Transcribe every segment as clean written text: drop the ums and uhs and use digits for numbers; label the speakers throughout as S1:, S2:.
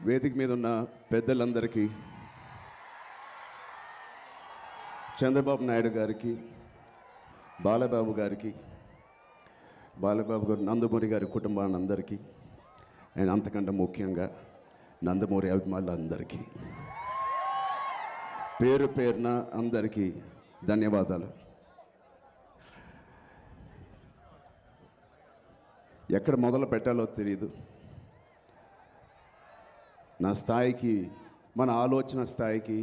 S1: వేదిక మీద ఉన్న పెద్దలందరికీ, చంద్రబాబు నాయుడు గారికి, బాలబాబు గారికి, బాలబాబు గారు నందమూరి గారి కుటుంబానందరికీ, అండ్ అంతకంటే ముఖ్యంగా నందమూరి అభిమానులందరికీ పేరు పేరున అందరికీ ధన్యవాదాలు. ఎక్కడ మొదలు పెట్టాలో తెలియదు. నా స్థాయికి, మన ఆలోచన స్థాయికి,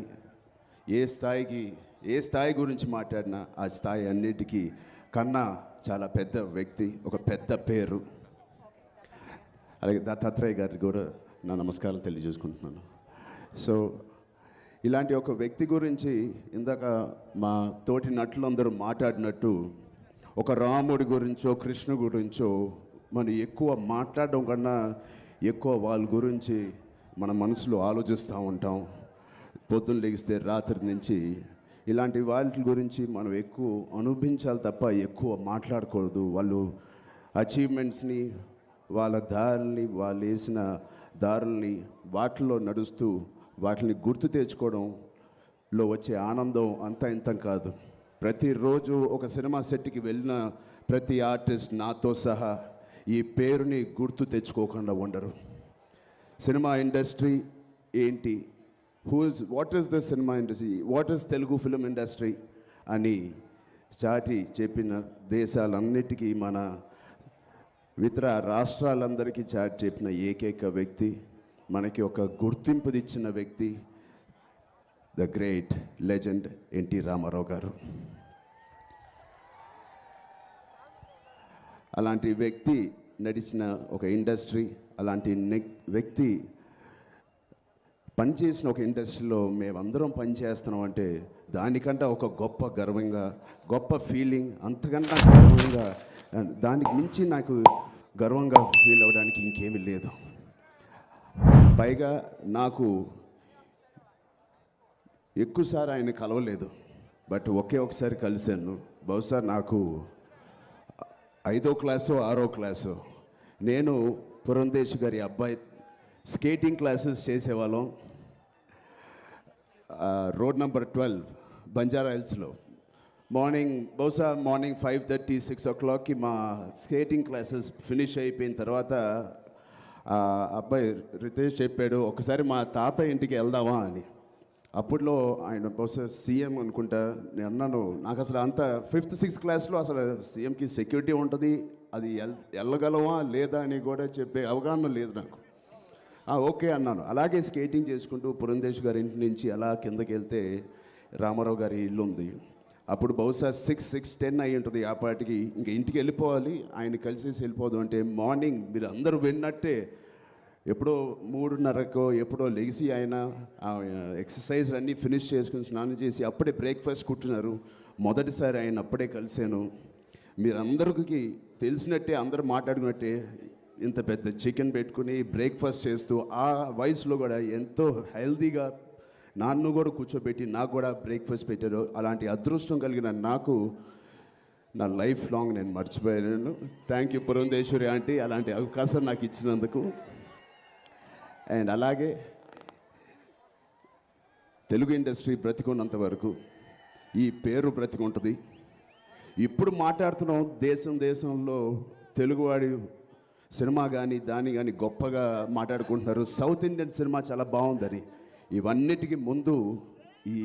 S1: ఏ స్థాయి గురించి మాట్లాడినా ఆ స్థాయి అన్నిటికీ కన్నా చాలా పెద్ద వ్యక్తి, ఒక పెద్ద పేరు. అలాగే దత్తాత్రేయ గారికి కూడా నా నమస్కారాలు తెలియజేసుకుంటున్నాను. సో ఇలాంటి ఒక వ్యక్తి గురించి ఇందాక మా తోటి నటులందరూ మాట్లాడినట్టు ఒక రాముడి గురించో కృష్ణుడి గురించో మనం ఎక్కువ మాట్లాడడం కన్నా ఎక్కువ వాళ్ళ గురించి మన మనసులో ఆలోచిస్తూ ఉంటాం. పొద్దున్న లెగిస్తే రాత్రి నుంచి ఇలాంటి వాటి గురించి మనం ఎక్కువ అనుభవించాలి తప్ప ఎక్కువ మాట్లాడకూడదు. వాళ్ళు అచీవ్మెంట్స్ని, వాళ్ళ దారుల్ని, వాళ్ళు వేసిన దారుల్ని వాటిల్లో నడుస్తూ వాటిని గుర్తు తెచ్చుకోవడంలో వచ్చే ఆనందం అంతా ఇంత కాదు. ప్రతిరోజు ఒక సినిమా సెట్కి వెళ్ళిన ప్రతి ఆర్టిస్ట్ నాతో సహా ఈ పేరుని గుర్తు తెచ్చుకోకుండా ఉండరు. సినిమా ఇండస్ట్రీ ఏంటి, what is the cinema industry, what is Telugu film industry అని చాటి చెప్పిన దేశాలన్నిటికీ, మన ఇతర రాష్ట్రాలందరికీ చాటి చెప్పిన ఏకైక వ్యక్తి, మనకి ఒక గుర్తింపు ఇచ్చిన వ్యక్తి, the great legend NT Rama Rao గారు. అలాంటి వ్యక్తి నడిచిన ఒక ఇండస్ట్రీ, అలాంటి వ్యక్తి పనిచేసిన ఒక ఇండస్ట్రీలో మేమందరం పనిచేస్తున్నాం అంటే దానికంటే ఒక గొప్ప గర్వంగా, గొప్ప ఫీలింగ్, అంతకన్నా గర్వంగా, దానికి మించి నాకు గర్వంగా ఫీల్ అవ్వడానికి ఇంకేమీ లేదు. పైగా నాకు ఎక్కువసారి ఆయన కలవలేదు, బట్ ఒకసారి కలిశాను. బహుశా నాకు 5వ క్లాసో 6వ క్లాసో, నేను పురంధేశ్ గారి అబ్బాయి స్కేటింగ్ క్లాసెస్ చేసేవాళ్ళం రోడ్ నెంబర్ 12 బంజారా హిల్స్లో. బహుశా మార్నింగ్ 5:30, 6 o'clockకి మా స్కేటింగ్ క్లాసెస్ ఫినిష్ అయిపోయిన తర్వాత అబ్బాయి రితేష్ చెప్పాడు, ఒకసారి మా తాత ఇంటికి వెళ్దామా అని. అప్పట్లో ఆయన బహుశా సీఎం అనుకుంటా. నేను అన్నాను, నాకు అసలు అంత 5th, 6th క్లాస్లో అసలు సీఎంకి సెక్యూరిటీ ఉంటుంది, అది వెళ్ళగలవా లేదా అని కూడా చెప్పే అవగాహన లేదు నాకు. ఓకే అన్నాను. అలాగే స్కేటింగ్ చేసుకుంటూ పురంధేశ్ గారి ఇంటి నుంచి అలా కిందకి వెళ్తే రామారావు గారి ఇల్లు ఉంది. అప్పుడు బహుశా 6:10 అయి ఉంటుంది. ఆ పాటికి ఇంక ఇంటికి వెళ్ళిపోవాలి, ఆయన కలిసేసి వెళ్ళిపోదు అంటే మార్నింగ్ మీరు అందరూ విన్నట్టే ఎప్పుడో 3:30కో ఎప్పుడో లెగిసి ఆయన ఎక్సర్సైజ్ అన్నీ ఫినిష్ చేసుకుని స్నానం చేసి అప్పుడే బ్రేక్ఫాస్ట్ కుట్టినారు. మొదటిసారి ఆయన అప్పుడే కలిశాను. మీరందరికీ తెలిసినట్టే, అందరూ మాట్లాడుకున్నట్టే ఇంత పెద్ద చికెన్ పెట్టుకుని బ్రేక్ఫాస్ట్ చేస్తూ ఆ వయసులో కూడా ఎంతో హెల్తీగా నన్ను కూడా కూర్చోబెట్టి నాకు కూడా బ్రేక్ఫాస్ట్ పెట్టారు. అలాంటి అదృష్టం కలిగిన నాకు నా లైఫ్ లాంగ్ నేను మర్చిపోయాను. థ్యాంక్ యూ పురంధేశ్వరి ఆంటీ, అలాంటి అవకాశం నాకు ఇచ్చినందుకు. అండ్ అలాగే తెలుగు ఇండస్ట్రీ బ్రతికున్నంత వరకు ఈ పేరు బ్రతికుంటుంది. ఇప్పుడు మాట్లాడుతున్నాం, దేశంలో తెలుగువాడి సినిమా కానీ దాన్ని కానీ గొప్పగా మాట్లాడుకుంటున్నారు. సౌత్ ఇండియన్ సినిమా చాలా బాగుందని. ఇవన్నిటికీ ముందు ఈ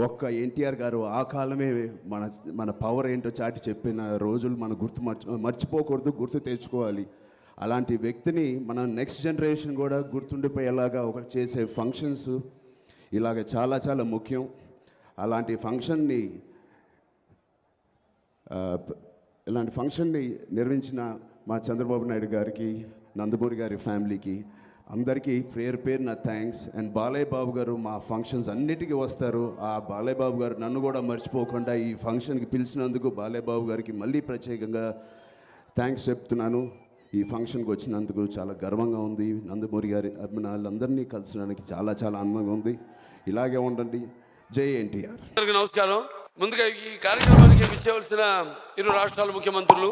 S1: ఒక్క ఎన్టీఆర్ గారు ఆ కాలమే మన పవర్ ఏంటో చాటి చెప్పిన రోజులు మనం మర్చిపోకూడదు, గుర్తు తెచ్చుకోవాలి. అలాంటి వ్యక్తిని మన నెక్స్ట్ జనరేషన్ కూడా గుర్తుండిపోయేలాగా చేసే ఫంక్షన్స్ ఇలాగ చాలా చాలా ముఖ్యం. అలాంటి ఫంక్షన్ని నిర్వహించిన మా చంద్రబాబు నాయుడు గారికి, నందమూరి గారి ఫ్యామిలీకి అందరికీ పేరు నా థ్యాంక్స్. అండ్ బాలయ్య బాబు గారు మా ఫంక్షన్స్ అన్నిటికీ వస్తారు. ఆ బాలయ్య బాబు గారు నన్ను కూడా మర్చిపోకుండా ఈ ఫంక్షన్కి పిలిచినందుకు బాలయ్య బాబు గారికి మళ్ళీ ప్రత్యేకంగా థ్యాంక్స్ చెప్తున్నాను. ఈ ఫంక్షన్కి వచ్చినందుకు చాలా గర్వంగా ఉంది. నందమూరి గారి అభిమానులందరినీ కలిసినందుకు చాలా చాలా ఆనందంగా ఉంది. ఇలాగే ఉండండి. జై ఎన్టీఆర్.
S2: నమస్కారం. ముందుగా ఈ కార్యక్రమానికి విచ్చేవలసిన ఇరు రాష్ట్రాల ముఖ్యమంత్రులు,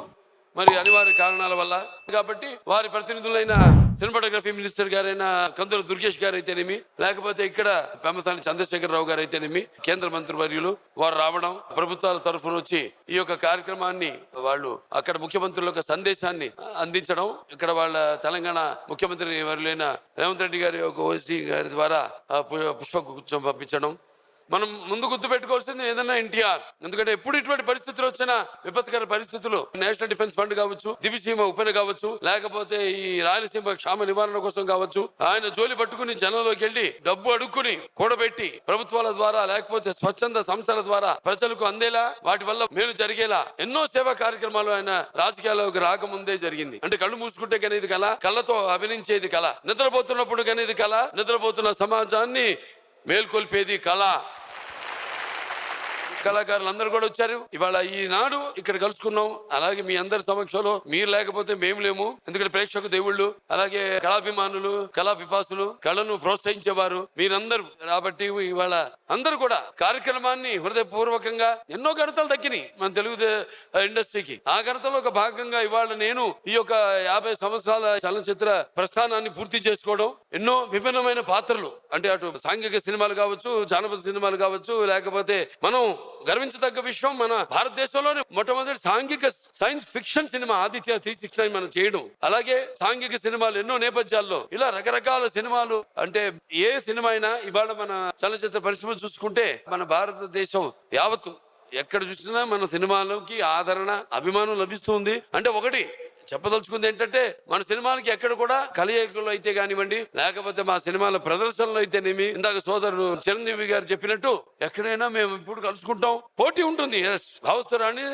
S2: మరి అనివార్య కారణాల వల్ల. కాబట్టి వారి ప్రతినిధులైన సినిమాటోగ్రఫీ మినిస్టర్ గారైన కందుల దుర్గేష్ గారు అయితేనేమి, లేకపోతే ఇక్కడ పెమ్మసాని చంద్రశేఖరరావు గారు అయితేనేమి, కేంద్ర మంత్రి వర్యులు వారు రావడం, ప్రభుత్వాల తరఫున వచ్చి ఈ యొక్క కార్యక్రమాన్ని వాళ్ళు అక్కడ ముఖ్యమంత్రులకు సందేశాన్ని అందించడం, ఇక్కడ వాళ్ళ తెలంగాణ ముఖ్యమంత్రి వర్యులైన రేవంత్ రెడ్డి గారి యొక్క ఓసీ గారి ద్వారా పుష్పగుచ్చం పంపించడం. మనం ముందు గుర్తు పెట్టుకోవాల్సింది ఏదన్నా ఎన్టీఆర్. ఎందుకంటే ఎప్పుడు ఇటువంటి పరిస్థితులు వచ్చినా, విపత్కర పరిస్థితులు, నేషనల్ డిఫెన్స్ ఫండ్ కావచ్చు, దివిసీమ ఉపన కావచ్చు, లేకపోతే ఈ రాయలసీమ క్షామ నివారణ కోసం కావచ్చు, ఆయన జోలి పట్టుకుని జనంలోకి వెళ్లి డబ్బు అడుక్కుని కూడబెట్టి ప్రభుత్వాల ద్వారా లేకపోతే స్వచ్ఛంద సంస్థల ద్వారా ప్రజలకు అందేలా, వాటి వల్ల మేలు జరిగేలా ఎన్నో సేవా కార్యక్రమాలు ఆయన రాజకీయాల్లోకి రాకముందే జరిగింది. అంటే కళ్ళు మూసుకుంటే కనేది కళ, కళ్ళతో అభినయించేది కళ, నిద్రపోతున్నప్పుడు కనేది కళ, నిద్రపోతున్న సమాజాన్ని మేల్కొల్పేది కళ. కళాకారులందరూ కూడా వచ్చారు. ఇవాళ ఈనాడు ఇక్కడ కలుసుకున్నాం. అలాగే మీ అందరి సమక్షంలో మీరు లేకపోతే మేము లేము. ఎందుకంటే ప్రేక్షక దేవుళ్ళు, అలాగే కళాభిమానులు, కళా పిపాసులు, కళను ప్రోత్సహించేవారు మీరందరూ. కాబట్టి ఇవాళ అందరూ కూడా కార్యక్రమాన్ని హృదయపూర్వకంగా ఎన్నో ఘనతలు దక్కినాయి మన తెలుగు ఇండస్ట్రీకి. ఆ ఘనతలో ఒక భాగంగా ఇవాళ నేను ఈ యొక్క 50 సంవత్సరాల చలనచిత్ర ప్రస్థానాన్ని పూర్తి చేసుకోవడం, ఎన్నో విభిన్నమైన పాత్రలు, అంటే అటు సాంఘిక సినిమాలు కావచ్చు, జానపద సినిమాలు కావచ్చు, లేకపోతే మనం గర్వించదగ్గ విషయం మన భారతదేశంలోనే మొట్టమొదటి సాంఘిక సైన్స్ ఫిక్షన్ సినిమా ఆదిత్య 369 మనం చేయడం. అలాగే సాంఘిక సినిమాలు ఎన్నో నేపథ్యాల్లో ఇలా రకరకాల సినిమాలు. అంటే ఏ సినిమా అయినా ఇవాళ మన చలనచిత్ర పరిశ్రమ చూసుకుంటే మన భారతదేశం యావత్తు ఎక్కడ చూసినా మన సినిమాలకి ఆదరణ, అభిమానం లభిస్తుంది. అంటే ఒకటి చెప్పదలుచుకుంది ఏంటంటే, మన సినిమాలకి ఎక్కడ కూడా కలయికలు అయితే కానివ్వండి, లేకపోతే మా సినిమాల ప్రదర్శనలు అయితేనేమి, ఇందాక సోదరుడు చిరంజీవి గారు చెప్పినట్టు ఎక్కడైనా మేము ఇప్పుడు కలుసుకుంటాం. పోటీ ఉంటుంది, భావస్తురాని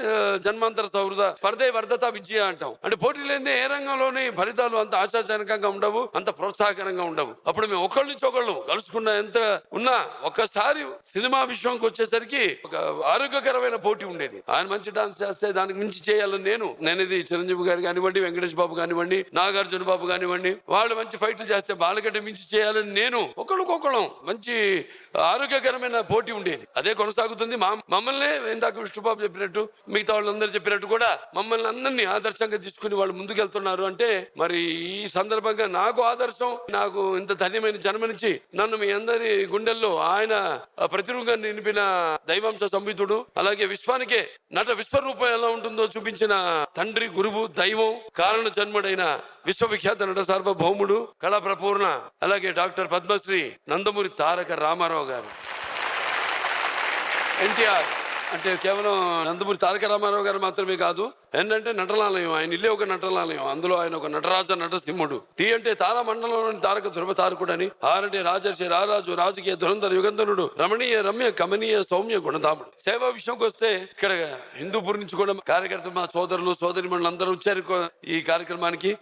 S2: జన్మాంతర సౌహృద స్పర్ధే వర్ధత విజయ అంటాం. అంటే పోటీ లేని ఏ రంగంలోని ఫలితాలు అంత ఆశాజనకంగా ఉండవు, అంత ప్రోత్సాహకరంగా ఉండవు. అప్పుడు మేము ఒకళ్ళ నుంచి ఒకళ్ళు కలుసుకున్న ఎంత ఉన్నా ఒక్కసారి సినిమా విషయంకి వచ్చేసరికి ఒక ఆరోగ్యకరమైన పోటీ ఉండేది. ఆయన మంచి డాన్స్ చేస్తే దానికి మించి చేయాలని నేను ఇది చిరంజీవి గారు కానివ్వండి, వెంకటేష్ బాబు కానివ్వండి, నాగార్జున బాబు కానివ్వండి, వాళ్ళు మంచి ఫైట్లు చేస్తే వాళ్ళకంటే మించి చేయాలని నేను ఒకళ్ళకొకళ్ళం మంచి ఆరోగ్యకరమైన పోటీ ఉండేది. అదే కొనసాగుతుంది. మమ్మల్ని ఇందాక విష్ణుబాబు చెప్పినట్టు, మిగతా వాళ్ళందరూ చెప్పినట్టు కూడా మమ్మల్ని అందరినీ ఆదర్శంగా తీసుకుని వాళ్ళు ముందుకెళ్తున్నారు. అంటే మరి ఈ సందర్భంగా నాకు ఆదర్శం, నాకు ఇంత ధన్యమైన జన్మనిచ్చి నన్ను మీ అందరి గుండెల్లో ఆయన ప్రతిరూపంగా నిలిపిన దైవాంశ సంబితుడు, అలాగే విశ్వానికే నట విశ్వరూపం ఎలా ఉంటుందో చూపించిన తండ్రి, గురువు, దైవం, కారణ జన్ముడైన విశ్వవిఖ్యాత నట సార్వభౌముడు, కళా ప్రపూర్ణ, అలాగే డాక్టర్ పద్మశ్రీ నందమూరి తారక రామారావు గారు. ఎన్టీఆర్ అంటే కేవలం నందమూరి తారక రామారావు గారు మాత్రమే కాదు, ఏంటంటే నటనాలయం. ఆయన ఇల్లే ఒక నటనాలయం. అందులో ఆయన ఒక నటరాజ నటసింహుడు. టీ అంటే తారా మండలంలోని తారక ధ్రువ తారకుడని, ఆర్ అంటే రాజర్షి రారాజు, రాజకీయ ధురంధర యుగంధరుడు, రమణీయ రమ్య కమనీయ సౌమ్య గుణధాముడు. సేవా విషయంకి వస్తే ఇక్కడ హిందూపూర్ నుంచి కూడా కార్యకర్తలు, మా సోదరులు సోదరిమణులు అందరూ వచ్చారు ఈ కార్యక్రమానికి.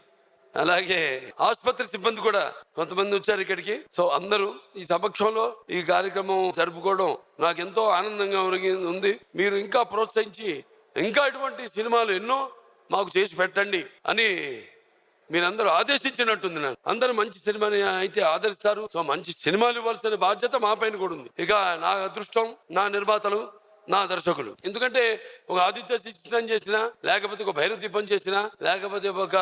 S2: అలాగే ఆసుపత్రి సిబ్బంది కూడా కొంతమంది వచ్చారు ఇక్కడికి. సో అందరూ ఈ సమక్షంలో ఈ కార్యక్రమం జరుపుకోవడం నాకు ఎంతో ఆనందంగా ఉంది. మీరు ఇంకా ప్రోత్సహించి ఇంకా ఇటువంటి సినిమాలు ఎన్నో మాకు చేసి పెట్టండి అని మీరందరూ ఆదేశించినట్టుంది. నాకు అందరూ మంచి సినిమాని అయితే ఆదరిస్తారు. సో మంచి సినిమాలు ఇవ్వాల్సిన బాధ్యత మా పైన కూడా ఉంది. ఇక నా అదృష్టం, నా నిర్మాతలు, నా దర్శకులు. ఎందుకంటే ఒక ఆదిత్య 369 చేసినా, లేకపోతే ఒక భైరవ దీపం చేసినా, లేకపోతే ఒక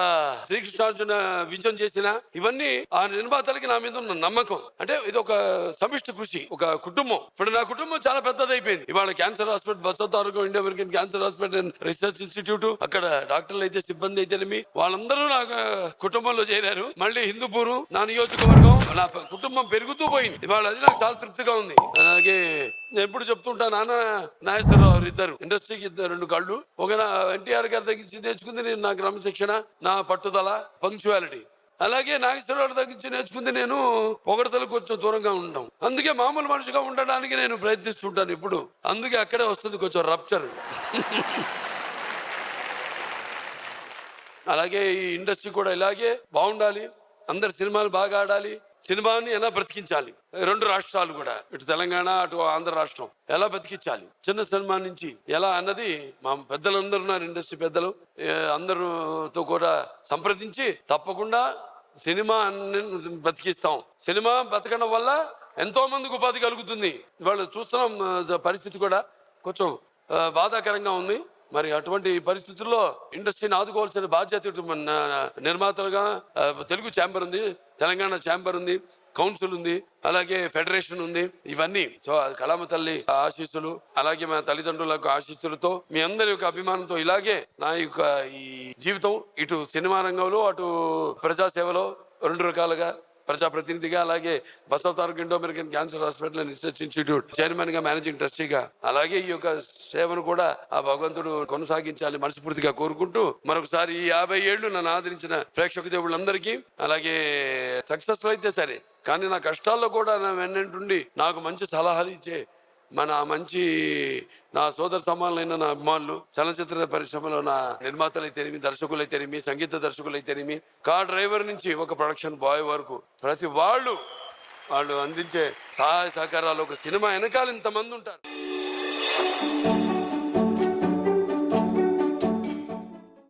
S2: శ్రీకృష్ణార్జున విజయం చేసినా, ఇవన్నీ ఆ నిర్మాతలకి నా మీద ఉన్న నమ్మకం. అంటే ఇది ఒక సమిష్టి కృషి, ఒక కుటుంబం. ఇప్పుడు నా కుటుంబం చాలా పెద్దదైపోయింది. ఇవాళ cancer hospital, Basavatarakam India American cancer hospital and research institute, అక్కడ డాక్టర్లు అయితే, సిబ్బంది అయితేనేమి, వాళ్ళందరూ నా కుటుంబంలో చేరారు. మళ్ళీ హిందూపూరు నా నియోజకవర్గం, నా కుటుంబం పెరుగుతూ పోయింది. ఇవాళ అది నాకు చాలా తృప్తిగా ఉంది. అలాగే నేను ఎప్పుడు చెప్తుంటా, నాన్న నాగేశ్వరరావు ఇద్దరు ఇండస్ట్రీకి 2 కళ్ళు. ఒక ఎన్టీఆర్ గారి తగ్గించి నేర్చుకుంది నేను నా క్రమశిక్షణ, నా పట్టుదల, పంక్చువాలిటీ. అలాగే నాగేశ్వరరావు తగ్గించి నేర్చుకుంది నేను పొగడతలకు కొంచెం దూరంగా ఉంటాం. అందుకే మామూలు మనిషిగా ఉండడానికి నేను ప్రయత్నిస్తుంటాను ఇప్పుడు. అందుకే అక్కడే వస్తుంది కొంచెం రప్చర్. అలాగే ఈ ఇండస్ట్రీ కూడా ఇలాగే బాగుండాలి, అందరు సినిమాలు బాగా ఆడాలి, సినిమాని ఎలా బ్రతికించాలి. 2 రాష్ట్రాలు కూడా, ఇటు తెలంగాణ అటు ఆంధ్ర రాష్ట్రం ఎలా బతికించాలి, చిన్న సినిమా నుంచి ఎలా అన్నది మా పెద్దలందరూ ఉన్నారు, ఇండస్ట్రీ పెద్దలు, అందరితో కూడా సంప్రదించి తప్పకుండా సినిమా బతికిస్తాం. సినిమా బతకడం వల్ల ఎంతో మందికి ఉపాధి కలుగుతుంది. ఇవాళ చూస్తున్నాం పరిస్థితి కూడా కొంచెం బాధాకరంగా ఉంది. మరి అటువంటి పరిస్థితుల్లో ఇండస్ట్రీని ఆదుకోవాల్సిన బాధ్యత ఇటు మన నిర్మాతలుగా తెలుగు ఛాంబర్ ఉంది, తెలంగాణ ఛాంబర్ ఉంది, కౌన్సిల్ ఉంది, అలాగే ఫెడరేషన్ ఉంది. ఇవన్నీ సో కళామ తల్లి ఆశీస్సులు, అలాగే మా తల్లిదండ్రులకు ఆశీస్సులతో, మీ అందరి యొక్క అభిమానంతో ఇలాగే నా యొక్క ఈ జీవితం ఇటు సినిమా రంగంలో అటు ప్రజాసేవలో 2 రకాలుగా ప్రజాప్రతినిధిగా, అలాగే Basavataraka Indo American cancer hospital and research institute chairman గా, మేనేజింగ్ ట్రస్టీగా, అలాగే ఈ యొక్క సేవను కూడా ఆ భగవంతుడు కొనసాగించాలి మనస్ఫూర్తిగా కోరుకుంటూ, మరొకసారి ఈ 50 ఏళ్లు నన్ను ఆదరించిన ప్రేక్షక దేవుళ్ళందరికీ, అలాగే సక్సెస్ అయితే సరే కానీ నా కష్టాల్లో కూడా నా వెన్నంటుండి నాకు మంచి సలహాలు ఇచ్చే నా సోదర సమానులైన నా అభిమానులు, చలనచిత్ర పరిశ్రమలో నా నిర్మాతలైతేనేమి, దర్శకులైతేనేమి, సంగీత దర్శకులైతేనేమి, కార్ డ్రైవర్ నుంచి ఒక ప్రొడక్షన్ బాయ్ వరకు ప్రతి వాళ్ళు అందించే సహాయ సహకారాలు, ఒక సినిమా వెనకాల ఇంతమంది ఉంటారు.